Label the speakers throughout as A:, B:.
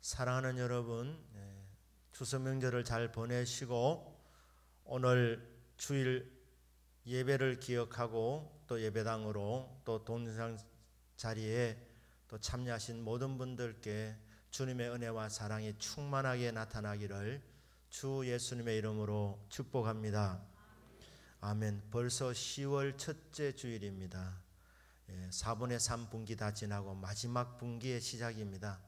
A: 사랑하는 여러분, 추석 명절을 잘 보내시고 오늘 주일 예배를 기억하고 또 예배당으로 또 동영상 자리에 또 참여하신 모든 분들께 주님의 은혜와 사랑이 충만하게 나타나기를 주 예수님의 이름으로 축복합니다. 아멘. 벌써 10월 첫째 주일입니다. 4분의 3 분기 다 지나고 마지막 분기의 시작입니다.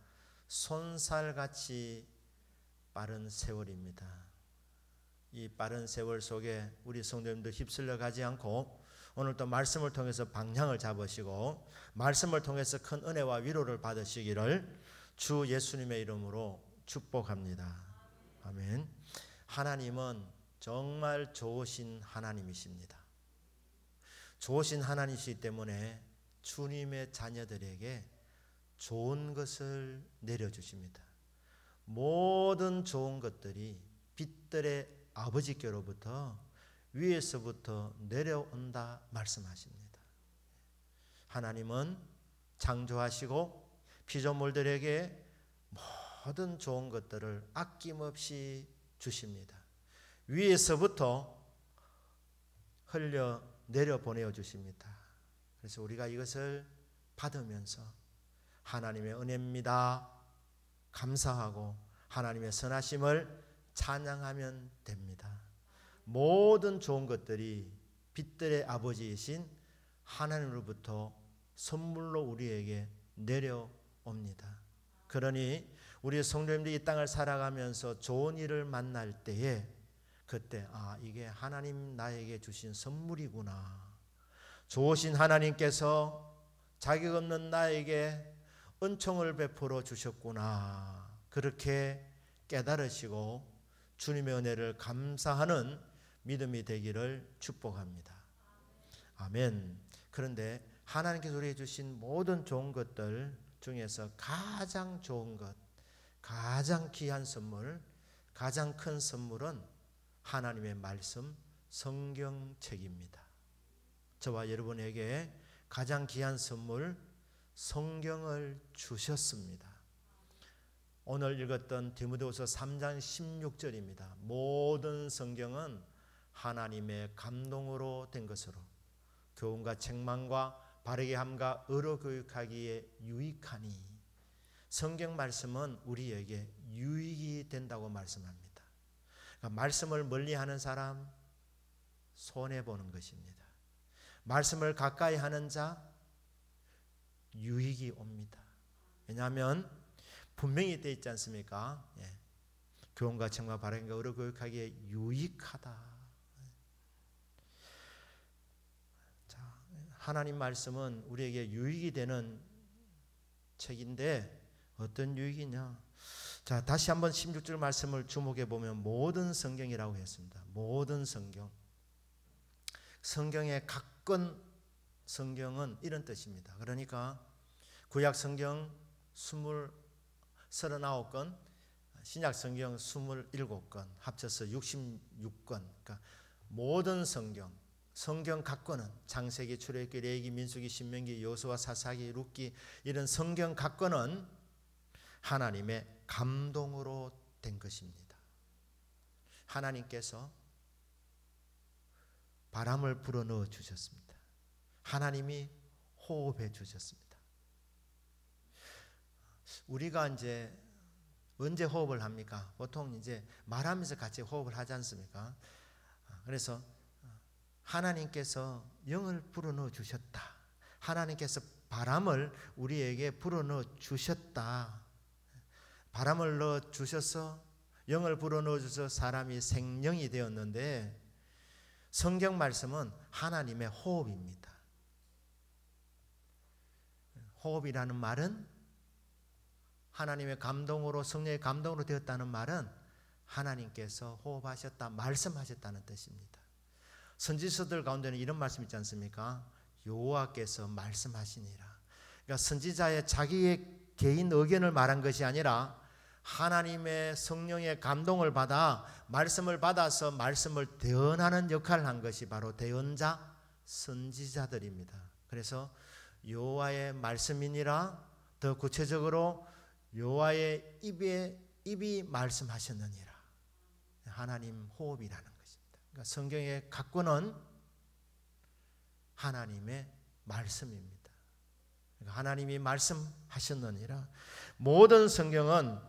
A: 손살같이 빠른 세월입니다. 이 빠른 세월 속에 우리 성도님들 휩쓸려 가지 않고 오늘도 말씀을 통해서 방향을 잡으시고 말씀을 통해서 큰 은혜와 위로를 받으시기를 주 예수님의 이름으로 축복합니다. 아멘. 하나님은 정말 좋으신 하나님이십니다. 좋으신 하나님이시기 때문에 주님의 자녀들에게 좋은 것을 내려주십니다. 모든 좋은 것들이 빛들의 아버지께로부터 위에서부터 내려온다 말씀하십니다. 하나님은 창조하시고 피조물들에게 모든 좋은 것들을 아낌없이 주십니다. 위에서부터 흘려 내려 보내어 주십니다. 그래서 우리가 이것을 받으면서 하나님의 은혜입니다 감사하고 하나님의 선하심을 찬양하면 됩니다. 모든 좋은 것들이 빛들의 아버지이신 하나님으로부터 선물로 우리에게 내려옵니다. 그러니 우리 성도님들이 이 땅을 살아가면서 좋은 일을 만날 때에 그때 이게 하나님 나에게 주신 선물이구나. 좋으신 하나님께서 자격 없는 나에게 은총을 베풀어 주셨구나. 그렇게 깨달으시고 주님의 은혜를 감사하는 믿음이 되기를 축복합니다. 아멘. 그런데 하나님께서 우리에게 주신 모든 좋은 것들 중에서 가장 좋은 것, 가장 귀한 선물, 가장 큰 선물은 하나님의 말씀, 성경책입니다. 저와 여러분에게 가장 귀한 선물, 성경을 주셨습니다. 오늘 읽었던 디모데후서 3장 16절입니다. 모든 성경은 하나님의 감동으로 된 것으로 교훈과 책망과 바르게 함과 의로 교육하기에 유익하니 성경 말씀은 우리에게 유익이 된다고 말씀합니다. 그러니까 말씀을 멀리하는 사람 손해보는 것입니다. 말씀을 가까이 하는 자 유익이 옵니다. 왜냐하면 분명히 되어 있지 않습니까? 교훈과 책망과 바르게 함과 의로 교육하기에 유익하다. 하나님 말씀은 우리에게 유익이 되는 책인데 어떤 유익이냐? 자, 다시 한번 16절 말씀을 주목해 보면 모든 성경이라고 했습니다. 모든 성경. 성경의 각권 성경은 이런 뜻입니다. 그러니까 구약 성경 39권, 신약 성경 27권, 합쳐서 66권. 그러니까 모든 성경 각권은 창세기, 출애굽기, 레위기, 민수기, 신명기, 여호수아, 사사기, 룻기 이런 성경 각권은 하나님의 감동으로 된 것입니다. 하나님께서 바람을 불어넣어 주셨습니다. 하나님이 호흡해 주셨습니다. 우리가 이제 언제 호흡을 합니까? 보통 이제 말하면서 같이 호흡을 하지 않습니까? 그래서 하나님께서 영을 불어넣어 주셨다. 하나님께서 바람을 우리에게 불어넣어 주셨다. 바람을 넣어 주셔서 영을 불어넣어 주셔서 사람이 생명이 되었는데 성경 말씀은 하나님의 호흡입니다. 호흡이라는 말은 하나님의 감동으로 성령의 감동으로 되었다는 말은 하나님께서 호흡하셨다, 말씀하셨다는 뜻입니다. 선지서들 가운데는 이런 말씀 있지 않습니까? 여호와께서 말씀하시니라. 그러니까 선지자의 자기의 개인 의견을 말한 것이 아니라 하나님의 성령의 감동을 받아 말씀을 받아서 말씀을 대언하는 역할을 한 것이 바로 대언자 선지자들입니다. 그래서 여호와의 말씀이니라, 더 구체적으로 여호와의 입이 말씀하셨느니라. 하나님 호흡이라는 것입니다. 그러니까 성경의 각본은 하나님의 말씀입니다. 그러니까 하나님이 말씀하셨느니라. 모든 성경은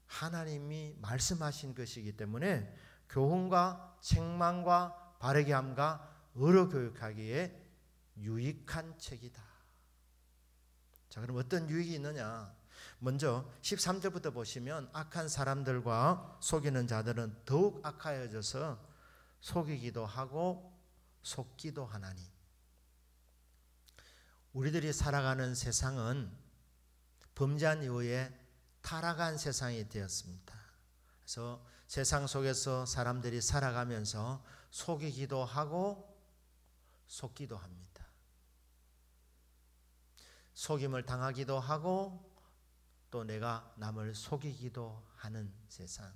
A: 하나님이 말씀하신 것이기 때문에 교훈과 책망과 바르게 함과 의로 교육하기에 유익한 책이다. 자, 그럼 어떤 유익이 있느냐? 먼저 13절부터 보시면 악한 사람들과 속이는 자들은 더욱 악하여져서 속이기도 하고 속기도 하나니. 우리들이 살아가는 세상은 범죄한 이후에 타락한 세상이 되었습니다. 그래서 세상 속에서 사람들이 살아가면서 속이기도 하고 속기도 합니다. 속임을 당하기도 하고 또 내가 남을 속이기도 하는 세상,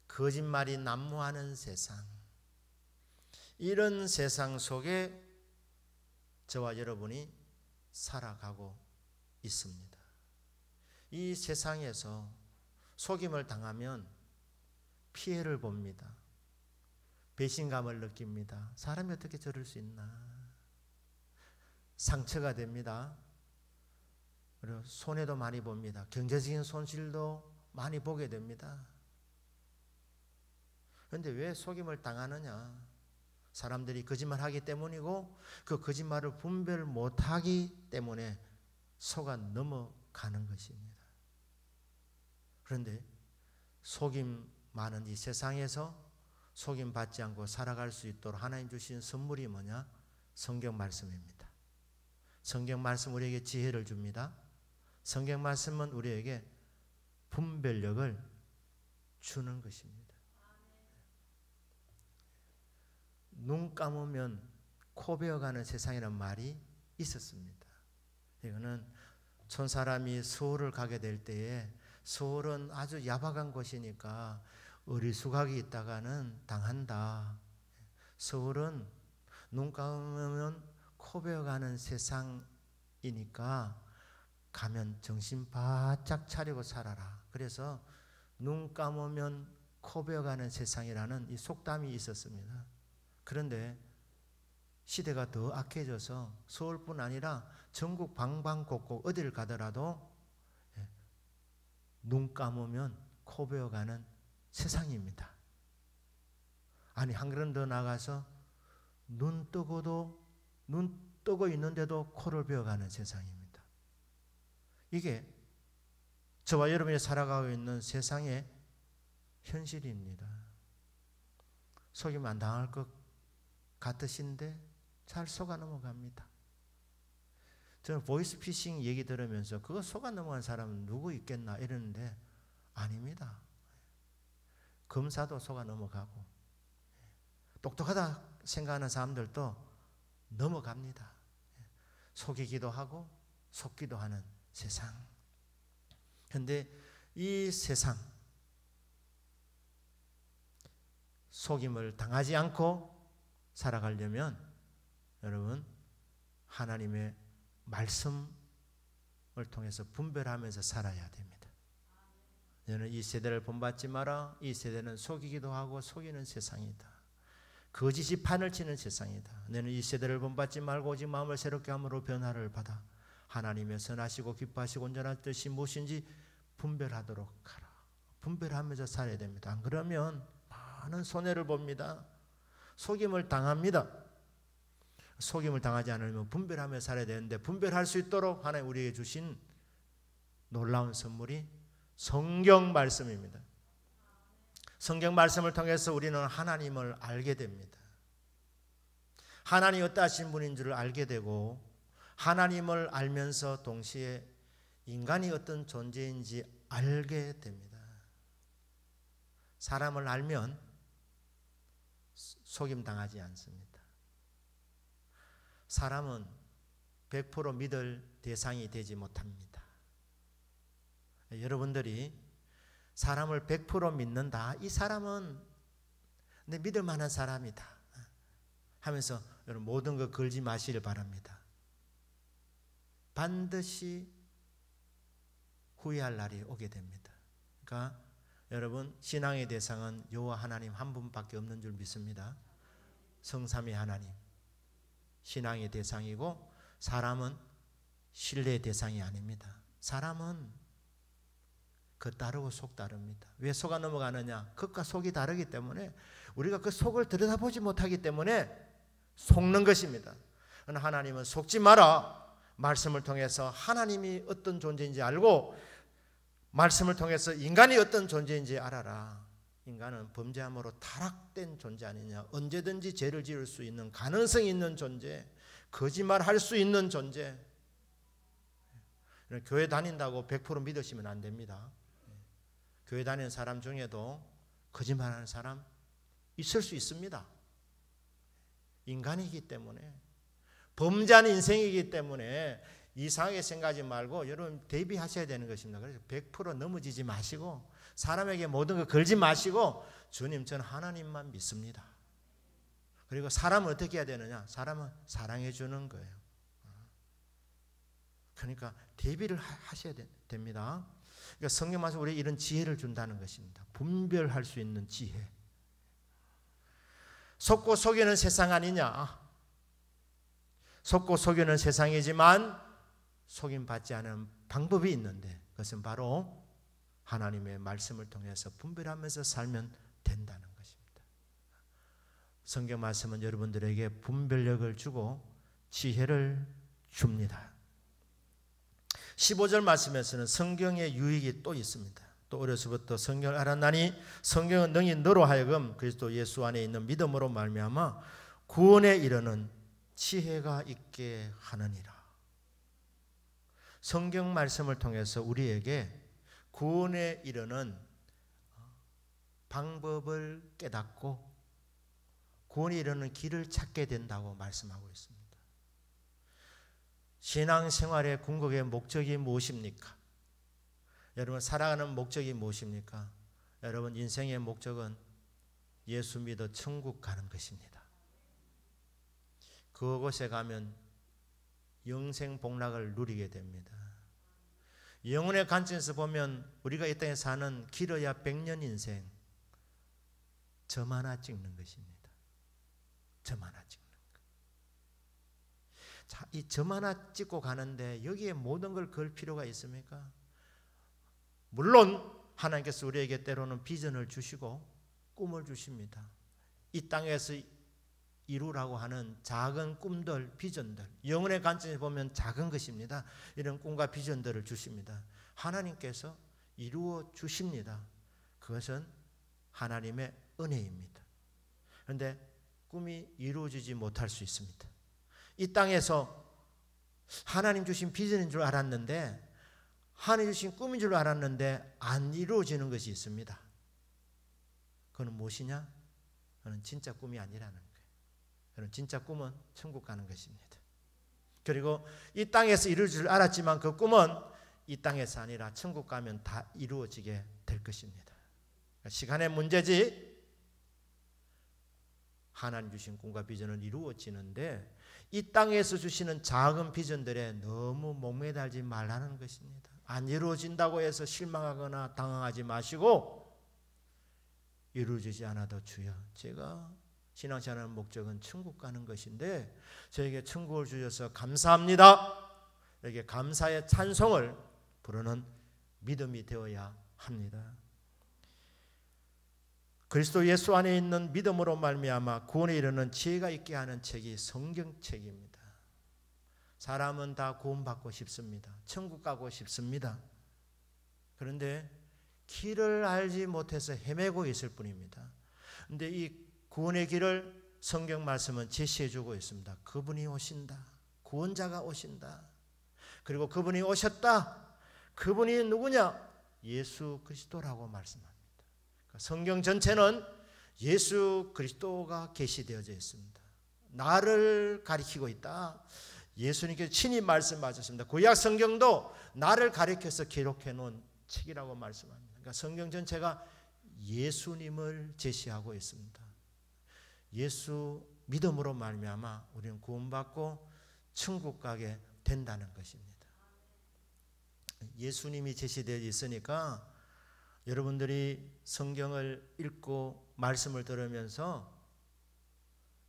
A: 거짓말이 난무하는 세상, 이런 세상 속에 저와 여러분이 살아가고 있습니다. 이 세상에서 속임을 당하면 피해를 봅니다. 배신감을 느낍니다. 사람이 어떻게 저럴 수 있나? 상처가 됩니다. 그리고 손해도 많이 봅니다. 경제적인 손실도 많이 보게 됩니다. 그런데 왜 속임을 당하느냐? 사람들이 거짓말하기 때문이고 그 거짓말을 분별 못하기 때문에 속아 넘어가는 것입니다. 그런데 속임 많은 이 세상에서 속임 받지 않고 살아갈 수 있도록 하나님 주신 선물이 뭐냐? 성경 말씀입니다. 성경 말씀 우리에게 지혜를 줍니다. 성경 말씀은 우리에게 분별력을 주는 것입니다. 눈 감으면 코 베어가는 세상이라는 말이 있었습니다. 이거는 촌사람이 서울을 가게 될 때에 서울은 아주 야박한 곳이니까 어리숙하게 있다가는 당한다. 서울은 눈 감으면 코 베어가는 세상이니까 가면 정신 바짝 차리고 살아라. 그래서 눈 감으면 코 베어가는 세상이라는 이 속담이 있었습니다. 그런데 시대가 더 악해져서 서울뿐 아니라 전국 방방곡곡 어디를 가더라도 눈 감으면 코 베어가는 세상입니다. 아니 한 걸음 더 나가서 눈 뜨고 있는데도 코를 베어가는 세상입니다. 이게 저와 여러분이 살아가고 있는 세상의 현실입니다. 속이면 안 당할 것 같으신데 잘 속아 넘어갑니다. 저는 보이스피싱 얘기 들으면서 그거 속아 넘어간 사람은 누구 있겠나 이러는데 아닙니다. 검사도 속아 넘어가고 똑똑하다 생각하는 사람들도 넘어갑니다. 속이기도 하고 속기도 하는 세상. 그런데 이 세상 속임을 당하지 않고 살아가려면 여러분 하나님의 말씀을 통해서 분별하면서 살아야 됩니다. 너는 이 세대를 본받지 마라. 이 세대는 속이기도 하고 속이는 세상이다. 거짓이 판을 치는 세상이다. 너는 이 세대를 본받지 말고 오직 마음을 새롭게 함으로 변화를 받아 하나님의 선하시고 기뻐하시고 온전한 뜻이 무엇인지 분별하도록 하라. 분별하면서 살아야 됩니다. 안 그러면 많은 손해를 봅니다. 속임을 당합니다. 속임을 당하지 않으면 분별하며 살아야 되는데 분별할 수 있도록 하나님 우리에게 주신 놀라운 선물이 성경 말씀입니다. 성경 말씀을 통해서 우리는 하나님을 알게 됩니다. 하나님이 어떠하신 분인 줄을 알게 되고 하나님을 알면서 동시에 인간이 어떤 존재인지 알게 됩니다. 사람을 알면 속임 당하지 않습니다. 사람은 100% 믿을 대상이 되지 못합니다. 여러분들이 사람을 100% 믿는다. 이 사람은 내 믿을 만한 사람이다 하면서 여러분 모든 거 걸지 마시길 바랍니다. 반드시 후회할 날이 오게 됩니다. 그러니까 여러분, 신앙의 대상은 여호와 하나님 한 분밖에 없는 줄 믿습니다. 성삼위 하나님 신앙의 대상이고, 사람은 신뢰의 대상이 아닙니다. 사람은 겉 다르고 속 다릅니다. 왜 속아 넘어가느냐? 겉과 속이 다르기 때문에, 우리가 그 속을 들여다보지 못하기 때문에 속는 것입니다. 그러나 하나님은 속지 마라. 말씀을 통해서 하나님이 어떤 존재인지 알고, 말씀을 통해서 인간이 어떤 존재인지 알아라. 인간은 범죄함으로 타락된 존재 아니냐. 언제든지 죄를 지을 수 있는 가능성이 있는 존재, 거짓말할 수 있는 존재. 교회 다닌다고 100% 믿으시면 안 됩니다. 교회 다니는 사람 중에도 거짓말하는 사람 있을 수 있습니다. 인간이기 때문에, 범죄하는 인생이기 때문에 이상하게 생각하지 말고 여러분 대비하셔야 되는 것입니다. 그래서 100% 넘어지지 마시고, 사람에게 모든 걸 걸지 마시고, 주님 저는 하나님만 믿습니다. 그리고 사람은 어떻게 해야 되느냐? 사람은 사랑해 주는 거예요. 그러니까 대비를 하셔야 됩니다. 그러니까 성경 말씀 우리에게 이런 지혜를 준다는 것입니다. 분별할 수 있는 지혜. 속고 속이는 세상 아니냐? 속고 속이는 세상이지만 속임받지 않은 방법이 있는데, 그것은 바로 하나님의 말씀을 통해서 분별하면서 살면 된다는 것입니다. 성경 말씀은 여러분들에게 분별력을 주고 지혜를 줍니다. 15절 말씀에서는 성경의 유익이 또 있습니다. 또 어려서부터 성경을 알았나니 성경은 능히 너로 하여금 그리스도 예수 안에 있는 믿음으로 말미암아 구원에 이르는 지혜가 있게 하느니라. 성경 말씀을 통해서 우리에게 구원에 이르는 방법을 깨닫고 구원에 이르는 길을 찾게 된다고 말씀하고 있습니다. 신앙생활의 궁극의 목적이 무엇입니까? 여러분 살아가는 목적이 무엇입니까? 여러분 인생의 목적은 예수 믿어 천국 가는 것입니다. 그곳에 가면 영생 복락을 누리게 됩니다. 영혼의 관점에서 보면 우리가 이 땅에 사는 길어야 100년 인생 점 하나 찍는 것입니다. 점 하나 찍는 것. 자, 이 점 하나 찍고 가는데 여기에 모든 걸 걸 필요가 있습니까? 물론 하나님께서 우리에게 때로는 비전을 주시고 꿈을 주십니다. 이 땅에서 이루라고 하는 작은 꿈들, 비전들, 영혼의 관점에서 보면 작은 것입니다. 이런 꿈과 비전들을 주십니다. 하나님께서 이루어 주십니다. 그것은 하나님의 은혜입니다. 그런데 꿈이 이루어지지 못할 수 있습니다. 이 땅에서 하나님 주신 비전인 줄 알았는데, 하나님 주신 꿈인 줄 알았는데 안 이루어지는 것이 있습니다. 그건 무엇이냐? 그건 진짜 꿈이 아니라는 거예요. 그건 진짜 꿈은 천국 가는 것입니다. 그리고 이 땅에서 이룰 줄 알았지만 그 꿈은 이 땅에서 아니라 천국 가면 다 이루어지게 될 것입니다. 시간의 문제지 하나님 주신 꿈과 비전은 이루어지는데 이 땅에서 주시는 작은 비전들에 너무 목매달지 말라는 것입니다. 안 이루어진다고 해서 실망하거나 당황하지 마시고, 이루어지지 않아도 주여 제가 신앙생활하는 목적은 천국 가는 것인데 저에게 천국을 주셔서 감사합니다. 이렇게 감사의 찬송을 부르는 믿음이 되어야 합니다. 그리스도 예수 안에 있는 믿음으로 말미암아 구원에 이르는 지혜가 있게 하는 책이 성경책입니다. 사람은 다 구원받고 싶습니다. 천국 가고 싶습니다. 그런데 길을 알지 못해서 헤매고 있을 뿐입니다. 그런데 이 구원의 길을 성경 말씀은 제시해 주고 있습니다. 그분이 오신다. 구원자가 오신다. 그리고 그분이 오셨다. 그분이 누구냐? 예수 그리스도라고 말씀합니다. 성경 전체는 예수 그리스도가 계시되어져 있습니다. 나를 가리키고 있다. 예수님께서 친히 말씀하셨습니다. 구약 성경도 나를 가리켜서 기록해 놓은 책이라고 말씀합니다. 그러니까 성경 전체가 예수님을 제시하고 있습니다. 예수 믿음으로 말미암아 우리는 구원받고 천국 가게 된다는 것입니다. 예수님이 제시되어 있으니까 여러분들이 성경을 읽고 말씀을 들으면서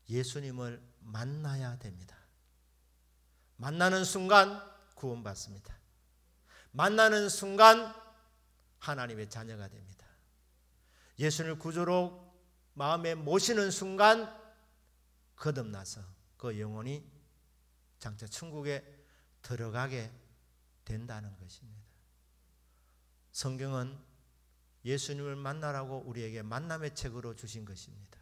A: 예수님을 만나야 됩니다. 만나는 순간 구원받습니다. 만나는 순간 하나님의 자녀가 됩니다. 예수님을 구주로 마음에 모시는 순간 거듭나서 그 영혼이 장차 천국에 들어가게 된다는 것입니다. 성경은 예수님을 만나라고 우리에게 만남의 책으로 주신 것입니다.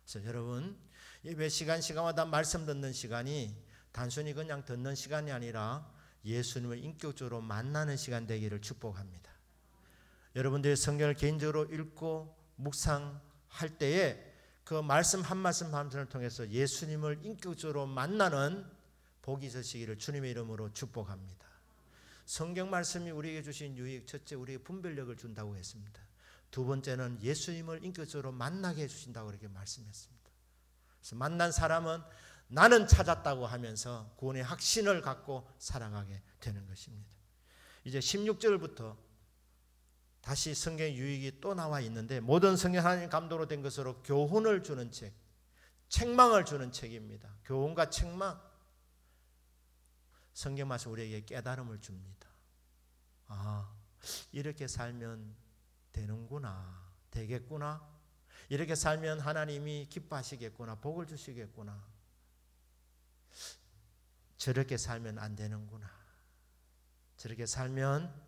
A: 그래서 여러분, 예배 시간마다 말씀 듣는 시간이 단순히 그냥 듣는 시간이 아니라 예수님을 인격적으로 만나는 시간 되기를 축복합니다. 여러분들이 성경을 개인적으로 읽고 묵상할 때에 그 말씀 한 말씀 한 말씀을 통해서 예수님을 인격적으로 만나는 복이 있으시기를 주님의 이름으로 축복합니다. 성경 말씀이 우리에게 주신 유익, 첫째 우리에게 분별력을 준다고 했습니다. 두 번째는 예수님을 인격적으로 만나게 해주신다고 이렇게 말씀했습니다. 그래서 만난 사람은 나는 찾았다고 하면서 구원의 확신을 갖고 살아가게 되는 것입니다. 이제 16절부터 다시 성경의 유익이 또 나와 있는데, 모든 성경 하나님 감동으로 된 것으로 교훈을 주는 책, 책망을 주는 책입니다. 교훈과 책망. 성경 말씀 우리에게 깨달음을 줍니다. 아, 이렇게 살면 되는구나, 되겠구나. 이렇게 살면 하나님이 기뻐하시겠구나, 복을 주시겠구나. 저렇게 살면 안 되는구나. 저렇게 살면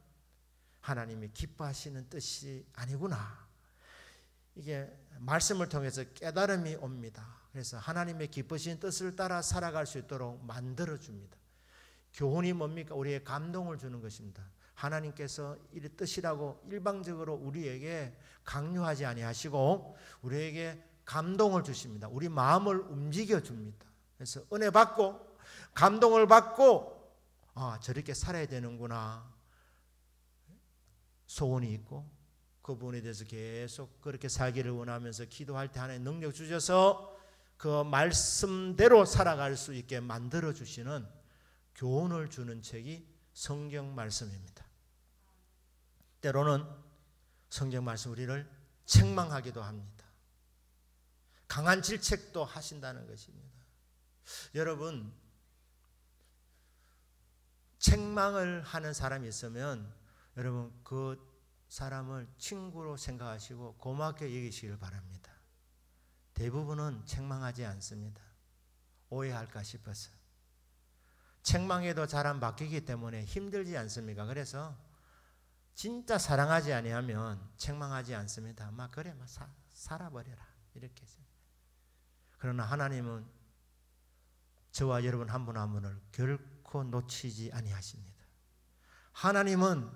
A: 하나님이 기뻐하시는 뜻이 아니구나. 이게 말씀을 통해서 깨달음이 옵니다. 그래서 하나님의 기쁘신 뜻을 따라 살아갈 수 있도록 만들어줍니다. 교훈이 뭡니까? 우리의 감동을 주는 것입니다. 하나님께서 이 뜻이라고 일방적으로 우리에게 강요하지 아니하시고 우리에게 감동을 주십니다. 우리 마음을 움직여 줍니다. 그래서 은혜 받고 감동을 받고 저렇게 살아야 되는구나. 소원이 있고 그 부분에 대해서 계속 그렇게 살기를 원하면서 기도할 때 하나님 능력 주셔서 그 말씀대로 살아갈 수 있게 만들어 주시는 교훈을 주는 책이 성경 말씀입니다. 때로는 성경 말씀 우리를 책망하기도 합니다. 강한 질책도 하신다는 것입니다. 여러분, 책망을 하는 사람이 있으면 여러분 그 사람을 친구로 생각하시고 고맙게 여기시길 바랍니다. 대부분은 책망하지 않습니다. 오해할까 싶어서. 책망에도 잘 안 바뀌기 때문에 힘들지 않습니까? 그래서 진짜 사랑하지 아니하면 책망하지 않습니다. 막 그래, 막 살아버려라 이렇게. 그러나 하나님은 저와 여러분 한 분 한 분을 결코 놓치지 아니하십니다. 하나님은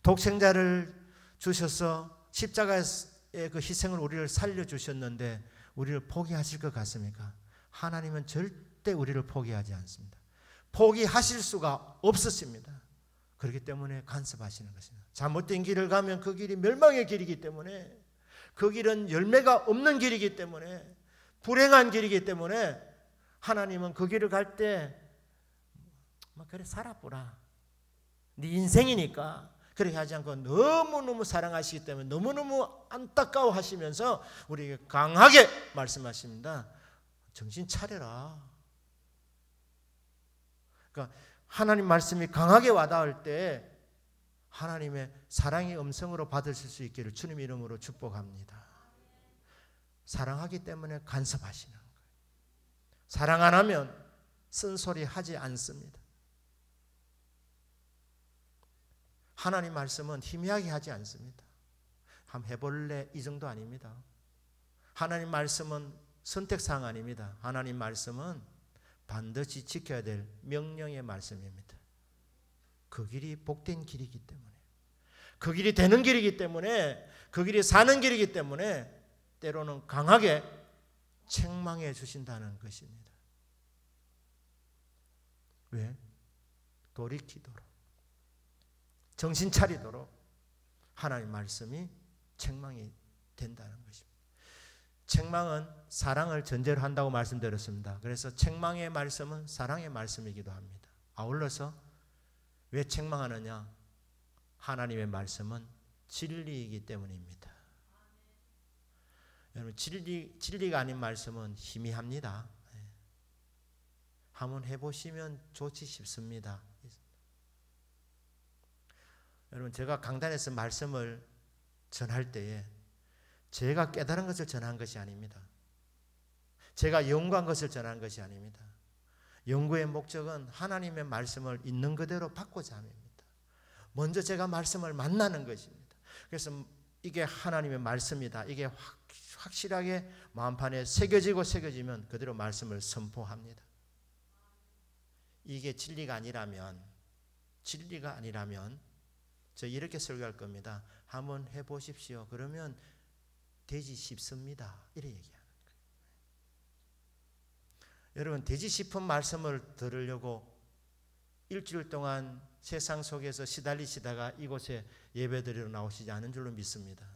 A: 독생자를 주셔서 십자가의 그 희생을 우리를 살려주셨는데 우리를 포기하실 것 같습니까? 하나님은 절대 우리를 포기하지 않습니다. 포기하실 수가 없으십니다. 그렇기 때문에 간섭하시는 것입니다. 잘못된 길을 가면 그 길이 멸망의 길이기 때문에, 그 길은 열매가 없는 길이기 때문에, 불행한 길이기 때문에 하나님은 그 길을 갈 때 그래 살아보라, 네 인생이니까 그렇게 하지 않고 너무너무 사랑하시기 때문에 너무너무 안타까워 하시면서 우리에게 강하게 말씀하십니다. 정신 차려라. 그러니까 하나님 말씀이 강하게 와닿을 때 하나님의 사랑의 음성으로 받으실 수 있기를 주님의 이름으로 축복합니다. 사랑하기 때문에 간섭하시는 거예요. 사랑 안 하면 쓴소리 하지 않습니다. 하나님 말씀은 희미하게 하지 않습니다. 한번 해볼래? 이 정도 아닙니다. 하나님 말씀은 선택사항 아닙니다. 하나님 말씀은 반드시 지켜야 될 명령의 말씀입니다. 그 길이 복된 길이기 때문에, 그 길이 되는 길이기 때문에, 그 길이 사는 길이기 때문에 때로는 강하게 책망해 주신다는 것입니다. 왜? 돌이키도록, 정신 차리도록 하나님 말씀이 책망이 된다는 것입니다. 책망은 사랑을 전제로 한다고 말씀드렸습니다. 그래서 책망의 말씀은 사랑의 말씀이기도 합니다. 아울러서 왜 책망하느냐? 하나님의 말씀은 진리이기 때문입니다. 여러분, 진리가 아닌 말씀은 희미합니다. 한번 해보시면 좋지 싶습니다. 여러분, 제가 강단에서 말씀을 전할 때에 제가 깨달은 것을 전한 것이 아닙니다. 제가 연구한 것을 전한 것이 아닙니다. 연구의 목적은 하나님의 말씀을 있는 그대로 받고자 함입니다. 먼저 제가 말씀을 만나는 것입니다. 그래서 이게 하나님의 말씀이다. 이게 확실하게 마음판에 새겨지면 그대로 말씀을 선포합니다. 이게 진리가 아니라면 저 이렇게 설교할 겁니다. 한번 해보십시오. 그러면 되지 싶습니다. 이렇게 얘기하는 거예요. 여러분, 되지 싶은 말씀을 들으려고 일주일 동안 세상 속에서 시달리시다가 이곳에 예배드리러 나오시지 않은 줄로 믿습니다.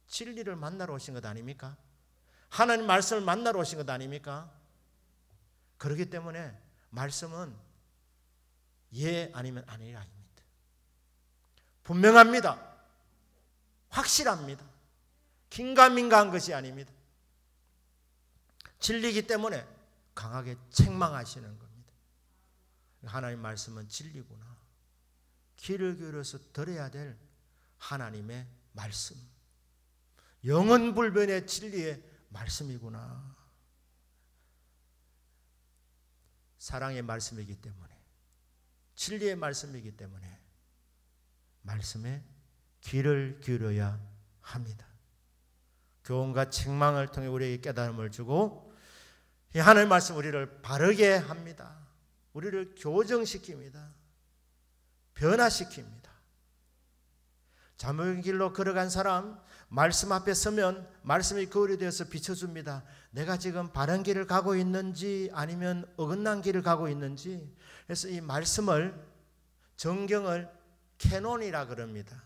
A: 진리를 만나러 오신 것 아닙니까? 하나님 말씀을 만나러 오신 것 아닙니까? 그렇기 때문에 말씀은 예 아니면 아니라 아닙니다. 분명합니다. 확실합니다. 긴가민가한 것이 아닙니다. 진리이기 때문에 강하게 책망하시는 겁니다. 하나님 말씀은 진리구나. 귀를 기울여서 들어야 될 하나님의 말씀, 영원불변의 진리의 말씀이구나. 사랑의 말씀이기 때문에, 진리의 말씀이기 때문에 말씀에 귀를 기울여야 합니다. 교훈과 책망을 통해 우리에게 깨달음을 주고 이 하나님의 말씀 우리를 바르게 합니다. 우리를 교정시킵니다. 변화시킵니다. 잘못된 길로 걸어간 사람, 말씀 앞에 서면 말씀이 거울이 되어서 비춰줍니다. 내가 지금 바른 길을 가고 있는지 아니면 어긋난 길을 가고 있는지. 그래서 이 말씀을, 정경을 캐논이라 그럽니다.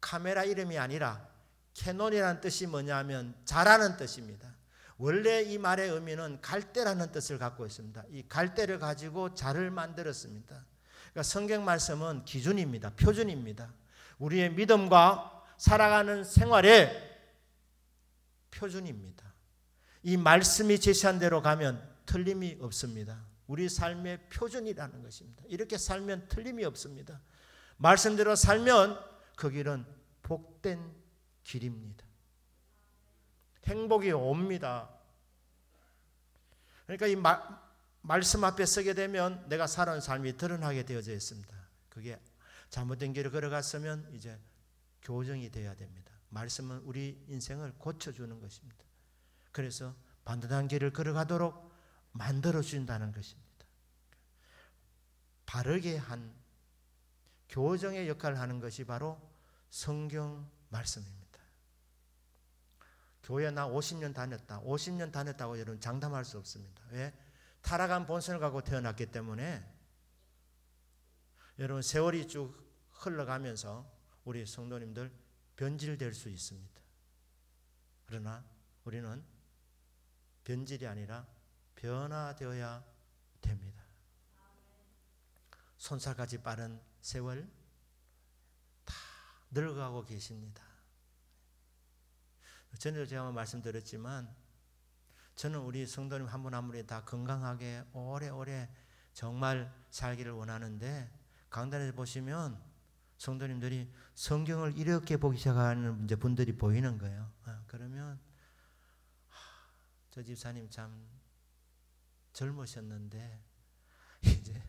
A: 카메라 이름이 아니라 캐논이라는 뜻이 뭐냐면 자라는 뜻입니다. 원래 이 말의 의미는 갈대라는 뜻을 갖고 있습니다. 이 갈대를 가지고 자를 만들었습니다. 그러니까 성경 말씀은 기준입니다. 표준입니다. 우리의 믿음과 살아가는 생활의 표준입니다. 이 말씀이 제시한 대로 가면 틀림이 없습니다. 우리 삶의 표준이라는 것입니다. 이렇게 살면 틀림이 없습니다. 말씀대로 살면 그 길은 복된 길입니다. 행복이 옵니다. 그러니까 이 말씀 앞에 서게 되면 내가 살아온 삶이 드러나게 되어져 있습니다. 그게 잘못된 길을 걸어갔으면 이제 교정이 되어야 됩니다. 말씀은 우리 인생을 고쳐주는 것입니다. 그래서 반듯한 길을 걸어가도록 만들어준다는 것입니다. 바르게 한 교정의 역할을 하는 것이 바로 성경 말씀입니다. 교회 나 50년 다녔다. 50년 다녔다고 여러분 장담할 수 없습니다. 왜? 타락한 본성을 갖고 태어났기 때문에 여러분 세월이 쭉 흘러가면서 우리 성도님들 변질될 수 있습니다. 그러나 우리는 변질이 아니라 변화되어야 됩니다. 손살까지 빠른 세월 다 늙어가고 계십니다. 전에도 제가 말씀드렸지만 저는 우리 성도님 한 분 한 분이 다 건강하게 오래오래 정말 살기를 원하는데 강단에서 보시면 성도님들이 성경을 이렇게 보기 시작하는 분들이 보이는 거예요. 그러면 저 집사님 참 젊으셨는데 이제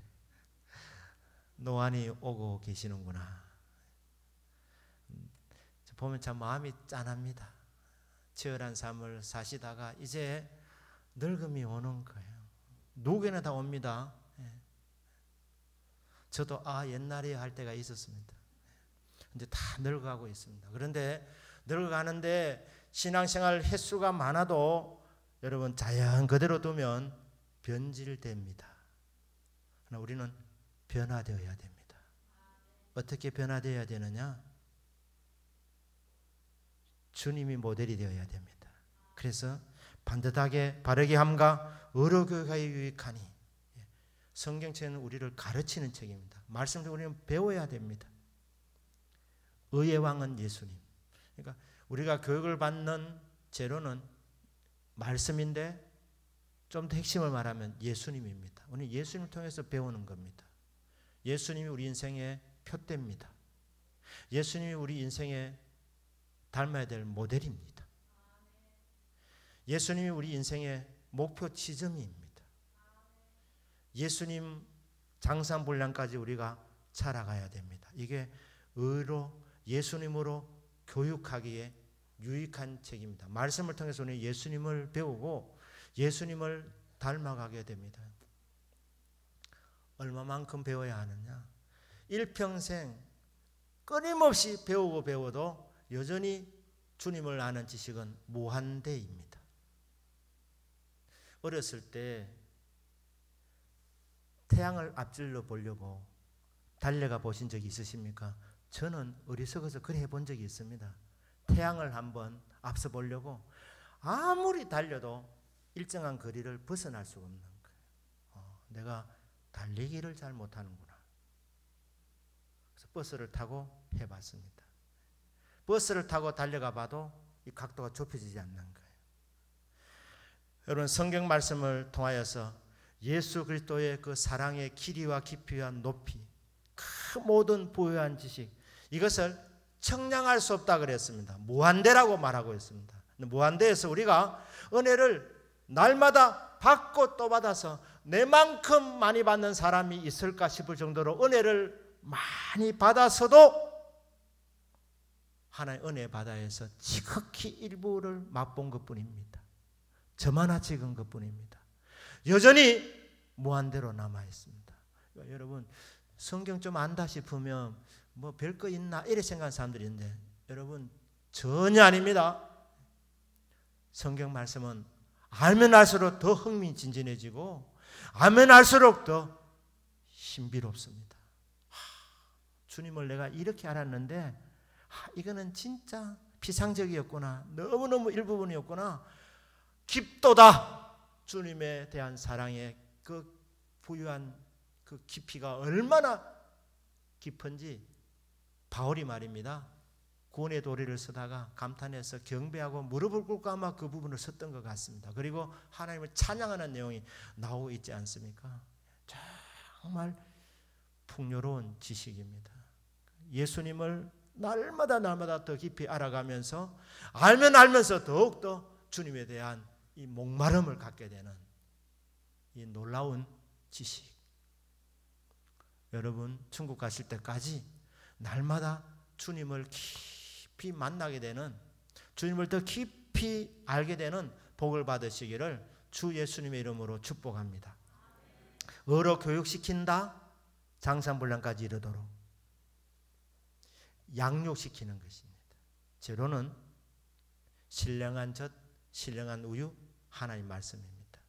A: 노안이 오고 계시는구나. 보면 참 마음이 짠합니다. 치열한 삶을 사시다가 이제 늙음이 오는 거예요. 누구에나 다 옵니다. 저도 옛날에 할 때가 있었습니다. 이제 다 늙어가고 있습니다. 그런데 늙어가는데 신앙생활 횟수가 많아도 여러분 자연 그대로 두면 변질됩니다. 그러나 우리는 변화되어야 됩니다. 어떻게 변화되어야 되느냐? 주님이 모델이 되어야 됩니다. 그래서 반듯하게 바르게 함과 의로교육하여 유익하니 성경책은 우리를 가르치는 책입니다. 말씀을 우리는 배워야 됩니다. 의의 왕은 예수님. 그러니까 우리가 교육을 받는 재료는 말씀인데 좀 더 핵심을 말하면 예수님입니다. 우리 예수님을 통해서 배우는 겁니다. 예수님이 우리 인생의 표대입니다. 예수님이 우리 인생에 닮아야 될 모델입니다. 예수님이 우리 인생의 목표 지점입니다. 예수님 장산불량까지 우리가 살아가야 됩니다. 이게 의로 예수님으로 교육하기에 유익한 책입니다. 말씀을 통해서 우리는 예수님을 배우고 예수님을 닮아가게 됩니다. 얼마만큼 배워야 하느냐? 일평생 끊임없이 배우고 배워도 여전히 주님을 아는 지식은 무한대입니다. 어렸을 때 태양을 앞질러 보려고 달려가 보신 적이 있으십니까? 저는 어리석어서 그래 해본 적이 있습니다. 태양을 한번 앞서 보려고 아무리 달려도 일정한 거리를 벗어날 수가 없는 거예요. 내가 달리기를 잘 못하는구나. 그래서 버스를 타고 해봤습니다. 버스를 타고 달려가 봐도 이 각도가 좁혀지지 않는 거예요. 여러분, 성경 말씀을 통하여서 예수 그리스도의 그 사랑의 길이와 깊이와 높이, 그 모든 부유한 지식, 이것을 청량할 수 없다 그랬습니다. 무한대라고 말하고 있습니다. 무한대에서 우리가 은혜를 날마다 받고 또 받아서 내만큼 많이 받는 사람이 있을까 싶을 정도로 은혜를 많이 받아서도 하나의 은혜 바다에서 지극히 일부를 맛본 것뿐입니다. 저마나 찍은 것뿐입니다. 여전히 무한대로 남아 있습니다. 그러니까 여러분, 성경 좀 안다 싶으면 뭐 별거 있나 이렇게 생각하는 사람들이 있는데, 여러분 전혀 아닙니다. 성경 말씀은 알면 알수록 더 흥미진진해지고 알면 알수록 더 신비롭습니다. 주님을 내가 이렇게 알았는데 이거는 진짜 피상적이었구나, 너무너무 일부분이었구나, 깊도다. 주님에 대한 사랑의 그 부유한 그 깊이가 얼마나 깊은지 바울이 말입니다. 구원의 도리를 쓰다가 감탄해서 경배하고 무릎을 꿇고 아마 그 부분을 썼던 것 같습니다. 그리고 하나님을 찬양하는 내용이 나오고 있지 않습니까? 정말 풍요로운 지식입니다. 예수님을 날마다 더 깊이 알아가면서 알면 알면서 더욱더 주님에 대한 이 목마름을 갖게 되는 이 놀라운 지식. 여러분, 천국 가실 때까지 날마다 주님을 깊이 만나게 되는, 주님을 더 깊이 알게 되는 복을 받으시기를 주 예수님의 이름으로 축복합니다. 의로 교육시킨다, 장산불량까지 이르도록 양육시키는 것입니다. 재료는 신령한 젖, 신령한 우유, 하나님 말씀입니다.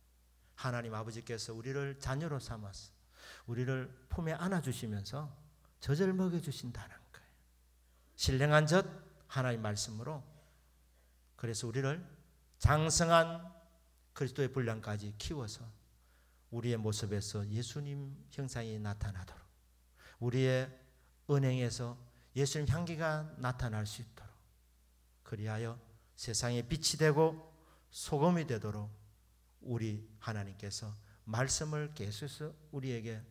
A: 하나님 아버지께서 우리를 자녀로 삼아서 우리를 품에 안아주시면서 젖을 먹여주신다는 거예요. 신령한 젖, 하나님 말씀으로. 그래서 우리를 장성한 그리스도의 분량까지 키워서 우리의 모습에서 예수님 형상이 나타나도록, 우리의 은행에서 예수님 향기가 나타날 수 있도록, 그리하여 세상에 빛이 되고 소금이 되도록 우리 하나님께서 말씀을 계속해서 우리에게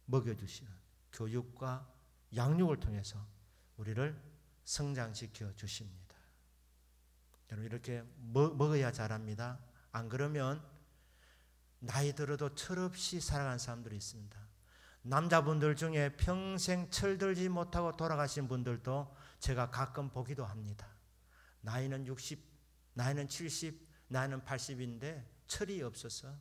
A: 먹여주시는 교육과 양육을 통해서 우리를 성장시켜 주십니다. 여러분, 이렇게 먹어야 자랍니다. 안 그러면 나이 들어도 철없이 살아가는 사람들이 있습니다. 남자분들 중에 평생 철들지 못하고 돌아가신 분들도 제가 가끔 보기도 합니다. 나이는 60, 나이는 70, 나이는 80인데 철이 없어서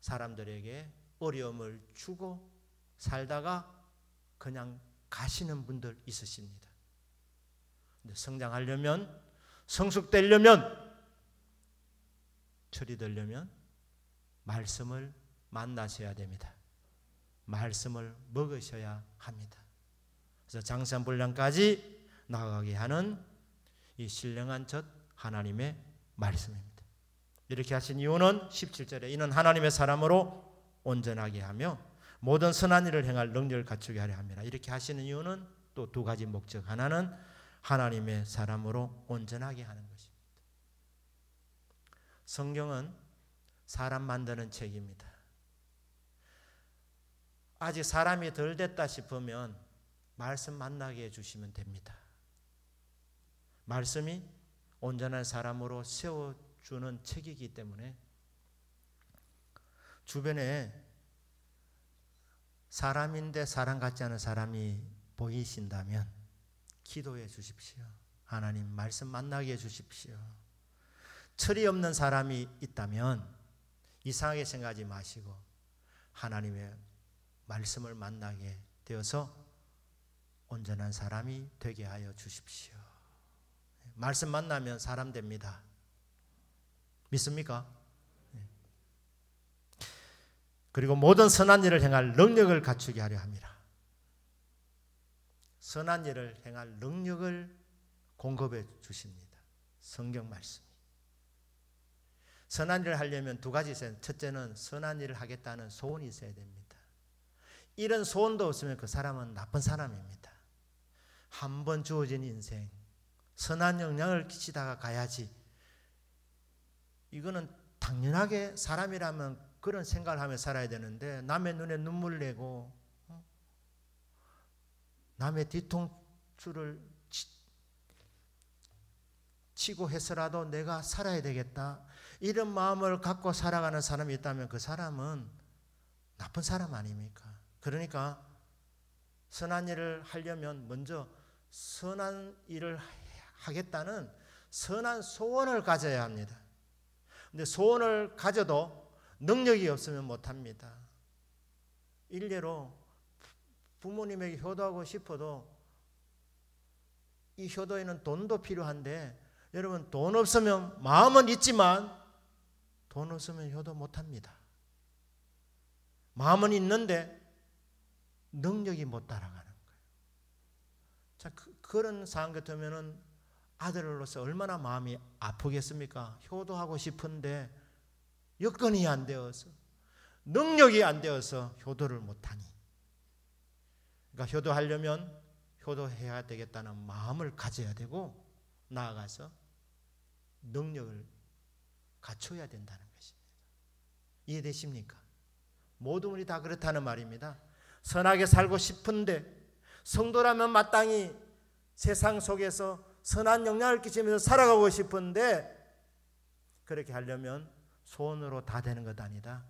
A: 사람들에게 어려움을 주고 살다가 그냥 가시는 분들 있으십니다. 근데 성장하려면, 성숙되려면, 철이 되려면 말씀을 만나셔야 됩니다. 말씀을 먹으셔야 합니다. 그래서 장산불량까지 나아가게 하는 이 신령한 젖, 하나님의 말씀입니다. 이렇게 하신 이유는 17절에 이는 하나님의 사람으로 온전하게 하며 모든 선한 일을 행할 능력을 갖추게 하려 함이라. 이렇게 하시는 이유는 또 두 가지 목적. 하나는 하나님의 사람으로 온전하게 하는 것입니다. 성경은 사람 만드는 책입니다. 아직 사람이 덜 됐다 싶으면 말씀 만나게 해주시면 됩니다. 말씀이 온전한 사람으로 세워주는 책이기 때문에 주변에 사람인데 사람 같지 않은 사람이 보이신다면 기도해 주십시오. 하나님 말씀 만나게 해 주십시오. 철이 없는 사람이 있다면 이상하게 생각하지 마시고 하나님의 말씀을 만나게 되어서 온전한 사람이 되게 하여 주십시오. 말씀 만나면 사람 됩니다. 믿습니까? 그리고 모든 선한 일을 행할 능력을 갖추게 하려 함이라. 선한 일을 행할 능력을 공급해 주십니다. 성경 말씀이. 선한 일을 하려면 두 가지 있어요. 첫째는 선한 일을 하겠다는 소원이 있어야 됩니다. 이런 소원도 없으면 그 사람은 나쁜 사람입니다. 한 번 주어진 인생 선한 영향을 끼치다가 가야지. 이거는 당연하게 사람이라면 그런 생각을 하며 살아야 되는데 남의 눈에 눈물 내고 남의 뒤통수를 치고 해서라도 내가 살아야 되겠다. 이런 마음을 갖고 살아가는 사람이 있다면 그 사람은 나쁜 사람 아닙니까? 그러니까 선한 일을 하려면 먼저 선한 일을 하겠다는 선한 소원을 가져야 합니다. 근데 소원을 가져도 능력이 없으면 못합니다. 일례로 부모님에게 효도하고 싶어도 이 효도에는 돈도 필요한데 여러분 돈 없으면 마음은 있지만 돈 없으면 효도 못합니다. 마음은 있는데 능력이 못 따라가는 거예요. 자, 그런 상황 같으면 아들로서 얼마나 마음이 아프겠습니까? 효도하고 싶은데 여건이 안 되어서 능력이 안 되어서 효도를 못하니. 그러니까 효도하려면 효도해야 되겠다는 마음을 가져야 되고 나아가서 능력을 갖춰야 된다는 것입니다. 이해되십니까? 모든 분이 다 그렇다는 말입니다. 선하게 살고 싶은데 성도라면 마땅히 세상 속에서 선한 영향을 끼치면서 살아가고 싶은데 그렇게 하려면 소원으로 다 되는 것 아니다.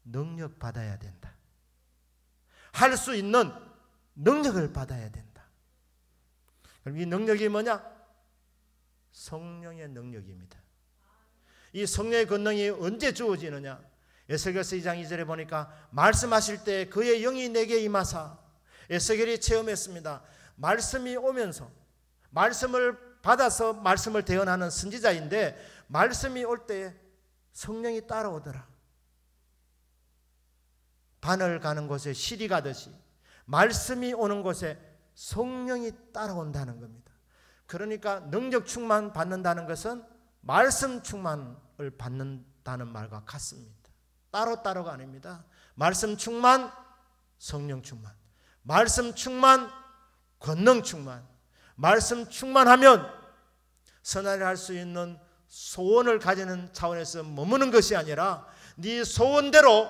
A: 능력 받아야 된다. 할 수 있는 능력을 받아야 된다. 그럼 이 능력이 뭐냐? 성령의 능력입니다. 이 성령의 권능이 언제 주어지느냐? 에스겔서 2장 2절에 보니까 말씀하실 때 그의 영이 내게 임하사. 에스겔이 체험했습니다. 말씀이 오면서 말씀을 받아서 말씀을 대언하는 선지자인데 말씀이 올 때 성령이 따라오더라. 바늘 가는 곳에 실이 가듯이 말씀이 오는 곳에 성령이 따라온다는 겁니다. 그러니까 능력 충만 받는다는 것은 말씀 충만을 받는다는 말과 같습니다. 따로따로가 아닙니다. 말씀 충만, 성령 충만. 말씀 충만, 권능 충만. 말씀 충만하면 선한 일을 할 수 있는 소원을 가지는 차원에서 머무는 것이 아니라 네 소원대로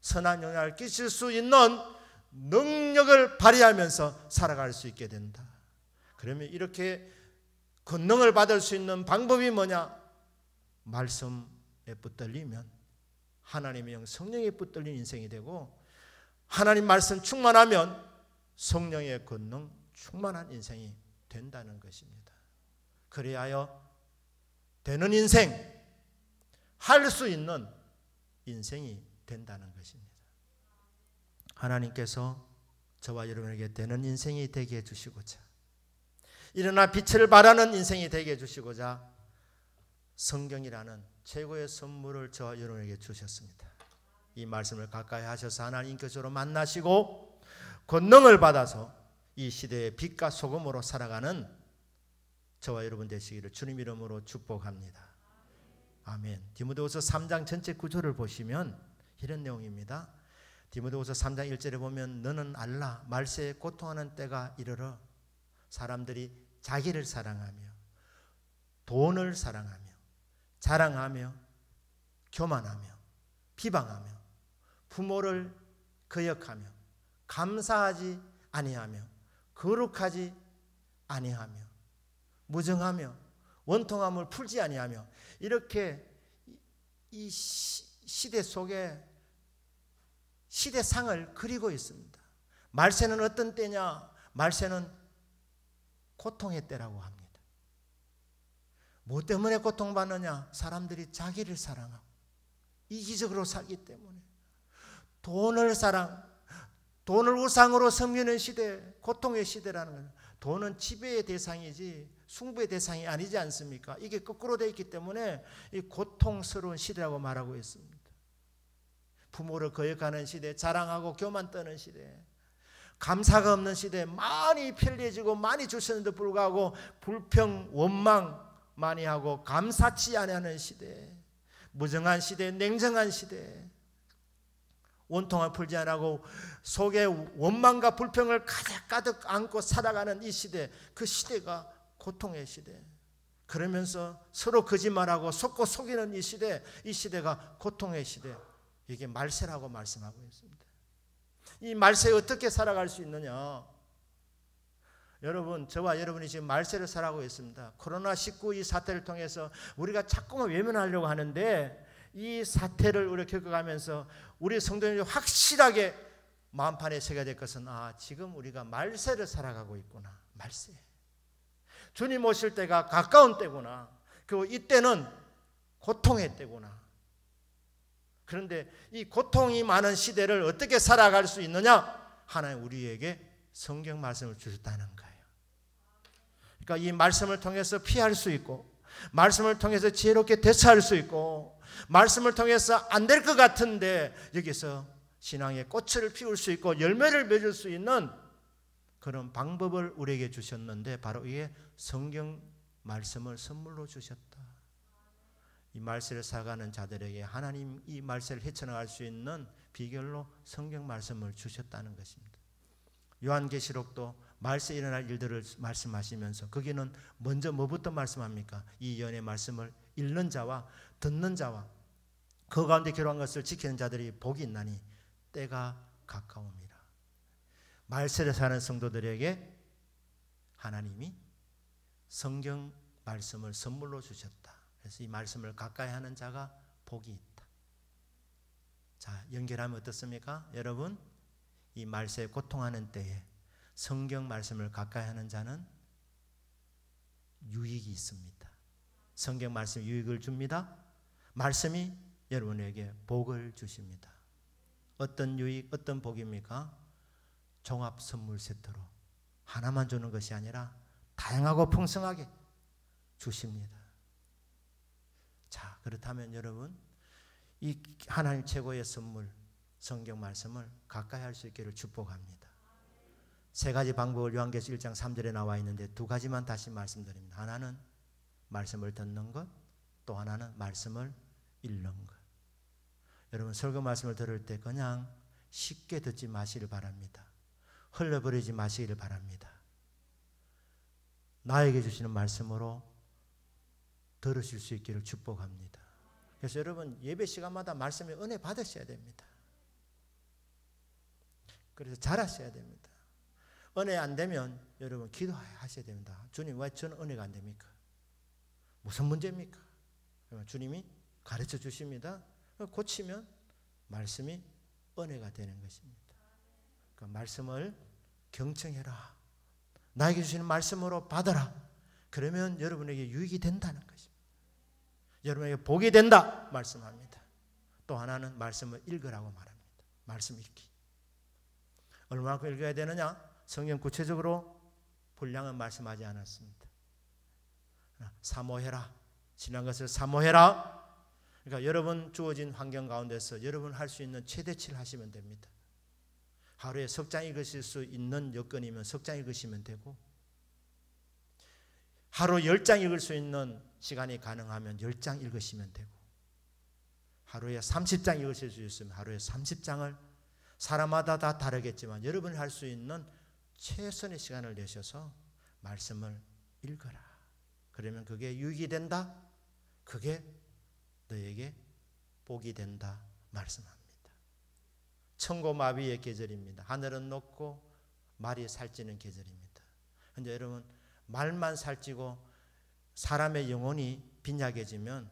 A: 선한 영향을 끼칠 수 있는 능력을 발휘하면서 살아갈 수 있게 된다. 그러면 이렇게 권능을 받을 수 있는 방법이 뭐냐? 말씀에 붙들리면 하나님의 영 성령에 붙들린 인생이 되고 하나님 말씀 충만하면 성령의 권능 충만한 인생이 된다는 것입니다. 그래야 되는 인생, 할 수 있는 인생이 된다는 것입니다. 하나님께서 저와 여러분에게 되는 인생이 되게 해주시고자 일어나 빛을 발하는 인생이 되게 해주시고자 성경이라는 최고의 선물을 저와 여러분에게 주셨습니다. 이 말씀을 가까이 하셔서 하나님 인격적으로 만나시고 권능을 받아서 이 시대의 빛과 소금으로 살아가는 저와 여러분 되시기를 주님 이름으로 축복합니다. 아멘. 디모데후서 3장 전체 구조를 보시면 이런 내용입니다. 디모데후서 3장 1절에 보면 너는 알라 말세에 고통하는 때가 이르러 사람들이 자기를 사랑하며 돈을 사랑하며 자랑하며 교만하며 비방하며 부모를 거역하며 감사하지 아니하며 거룩하지 아니하며 무정하며 원통함을 풀지 아니하며 이렇게 이 시대 속에 시대상을 그리고 있습니다. 말세는 어떤 때냐? 말세는 고통의 때라고 합니다. 뭐 때문에 고통받느냐? 사람들이 자기를 사랑하고 이기적으로 살기 때문에 돈을 우상으로 섬기는 시대, 고통의 시대라는 거예요. 돈은 지배의 대상이지 숭배의 대상이 아니지 않습니까? 이게 거꾸로 되어 있기 때문에 이 고통스러운 시대라고 말하고 있습니다. 부모를 거역하는 시대, 자랑하고 교만 떠는 시대, 감사가 없는 시대, 많이 편리해지고 많이 주셨는데도 불구하고 불평, 원망 많이 하고 감사치 아니하는 시대, 무정한 시대, 냉정한 시대, 원통을 풀지 않고 속에 원망과 불평을 가득 안고 살아가는 이 시대, 그 시대가 고통의 시대. 그러면서 서로 거짓말하고 속고 속이는 이 시대, 이 시대가 고통의 시대. 이게 말세라고 말씀하고 있습니다. 이 말세에 어떻게 살아갈 수 있느냐? 여러분, 저와 여러분이 지금 말세를 살아가고 있습니다. 코로나19 이 사태를 통해서 우리가 자꾸만 외면하려고 하는데 이 사태를 우리가 겪어가면서 우리 성도님들이 확실하게 마음판에 새겨야 될 것은 지금 우리가 말세를 살아가고 있구나. 말세. 주님 오실 때가 가까운 때구나. 그리고 이때는 고통의 때구나. 그런데 이 고통이 많은 시대를 어떻게 살아갈 수 있느냐? 하나님 우리에게 성경 말씀을 주셨다는 거예요. 그러니까 이 말씀을 통해서 피할 수 있고, 말씀을 통해서 지혜롭게 대처할 수 있고, 말씀을 통해서 안 될 것 같은데 여기서 신앙의 꽃을 피울 수 있고 열매를 맺을 수 있는 그런 방법을 우리에게 주셨는데 바로 이게 성경 말씀을 선물로 주셨다. 이 말세를 살아가는 자들에게 하나님 이 말세를 헤쳐나갈 수 있는 비결로 성경 말씀을 주셨다는 것입니다. 요한계시록도 말세에 일어날 일들을 말씀하시면서 거기는 먼저 뭐부터 말씀합니까? 이 예언의 말씀을 읽는 자와 듣는 자와 그 가운데 기록한 것을 지키는 자들이 복이 있나니 때가 가까움이라. 말세를 사는 성도들에게 하나님이 성경 말씀을 선물로 주셨다. 그래서 이 말씀을 가까이 하는 자가 복이 있다. 자, 연결하면 어떻습니까? 여러분, 이 말세에 고통하는 때에 성경 말씀을 가까이 하는 자는 유익이 있습니다. 성경 말씀 유익을 줍니다. 말씀이 여러분에게 복을 주십니다. 어떤 유익, 어떤 복입니까? 종합 선물 세트로 하나만 주는 것이 아니라 다양하고 풍성하게 주십니다. 자, 그렇다면 여러분, 이 하나님 최고의 선물 성경 말씀을 가까이 할 수 있기를 축복합니다. 세 가지 방법을 요한계시록 1장 3절에 나와 있는데 두 가지만 다시 말씀드립니다. 하나는 말씀을 듣는 것, 또 하나는 말씀을 읽는 것. 여러분, 설교 말씀을 들을 때 그냥 쉽게 듣지 마시길 바랍니다. 흘려버리지 마시기를 바랍니다. 나에게 주시는 말씀으로 들으실 수 있기를 축복합니다. 그래서 여러분, 예배 시간마다 말씀의 은혜 받으셔야 됩니다. 그래서 잘하셔야 됩니다. 은혜 안 되면 여러분 기도하셔야 됩니다. 주님, 왜 저는 은혜가 안 됩니까? 무슨 문제입니까? 주님이 가르쳐 주십니다. 고치면 말씀이 은혜가 되는 것입니다. 그 말씀을 경청해라. 나에게 주시는 말씀으로 받아라. 그러면 여러분에게 유익이 된다는 것입니다. 여러분에게 복이 된다 말씀합니다. 또 하나는 말씀을 읽으라고 말합니다. 말씀 읽기. 얼마만큼 읽어야 되느냐? 성경 구체적으로 분량은 말씀하지 않았습니다. 사모해라. 지난 것을 사모해라. 그러니까 여러분 주어진 환경 가운데서 여러분 할 수 있는 최대치를 하시면 됩니다. 하루에 석 장 읽으실 수 있는 여건이면 석 장 읽으시면 되고, 하루 10장 읽을 수 있는 시간이 가능하면 10장 읽으시면 되고, 하루에 30장 읽으실 수 있으면 하루에 30장을, 사람마다 다 다르겠지만 여러분이 할 수 있는 최선의 시간을 내셔서 말씀을 읽어라. 그러면 그게 유익이 된다. 그게 너에게 복이 된다 말씀합니다. 천고마비의 계절입니다. 하늘은 높고 말이 살찌는 계절입니다. 근데 여러분, 말만 살찌고 사람의 영혼이 빈약해지면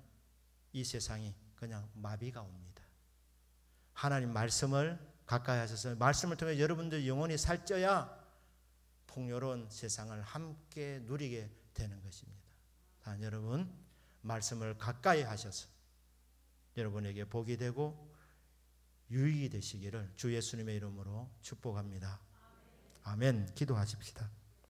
A: 이 세상이 그냥 마비가 옵니다. 하나님 말씀을 가까이 하셔서 말씀을 통해 여러분들 영혼이 살쪄야 풍요로운 세상을 함께 누리게 되는 것입니다. 다 여러분 말씀을 가까이 하셔서 여러분에게 복이 되고 유익이 되시기를 주 예수님의 이름으로 축복합니다. 아멘. 기도하십시다.